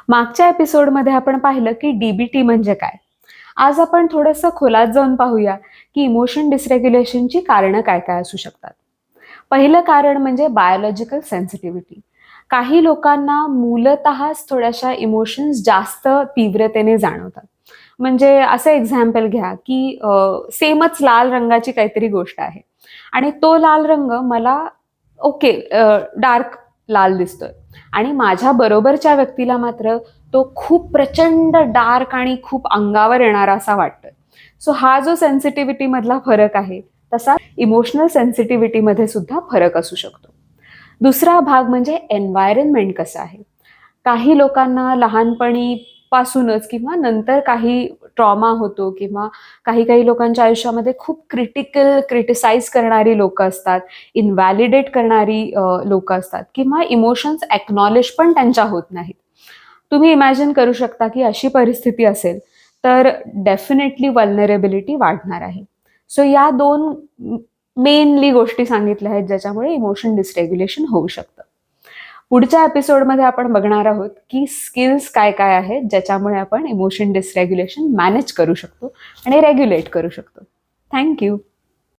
मागच्या एपिसोडमध्ये आपण पाहिलं की डीबीटी म्हणजे काय. आज आपण थोडंसं खोलात जाऊन पाहूया की इमोशन डिसरेग्युलेशनची कारणं काय काय असू शकतात. पहिलं कारण म्हणजे बायोलॉजिकल सेन्सिटिव्हिटी. काही लोकांना मूलतःच थोड्याशा इमोशन्स जास्त तीव्रतेने जाणवतात. म्हणजे असं एक्झाम्पल घ्या की सेमच लाल रंगाची काहीतरी गोष्ट आहे आणि तो लाल रंग मला ओके डार्क लाल दिसतोय आणि माझ्या बरोबरच्या व्यक्तीला मात्र तो खूप प्रचंड डार्क आणि खूप अंगावर येणारा असा वाटतोय. सो हा जो सेन्सिटिव्हिटी मधला फरक आहे तसा इमोशनल सेन्सिटिव्हिटी मध्ये सुद्धा फरक असू शकतो. दुसरा भाग म्हणजे एन्व्हायरमेंट कसं आहे. काही लोकांना लहानपणीपासूनच किंवा नंतर काही ट्रॉमा होतो किंवा काही काही लोकांच्या आयुष्यामध्ये खूप क्रिटिसाइज करणारी लोक असतात, इनव्हॅलिडेट करणारी लोक असतात किंवा इमोशन्स एक्नॉलेज पण त्यांच्या होत नाहीत. तुम्ही इमॅजिन करू शकता की अशी परिस्थिती असेल तर डेफिनेटली वल्नरेबिलिटी वाढणार आहे. सो या दोन मेनली गोष्टी सांगितल्या आहेत ज्याच्यामुळे इमोशन डिसरेग्युलेशन होऊ शकतं. पुढच्या एपिसोडमध्ये आपण बघणार आहोत की स्किल्स काय काय आहेत ज्याच्यामुळे आपण इमोशन डिसरेग्युलेशन मॅनेज करू शकतो आणि रेग्युलेट करू शकतो. थँक्यू.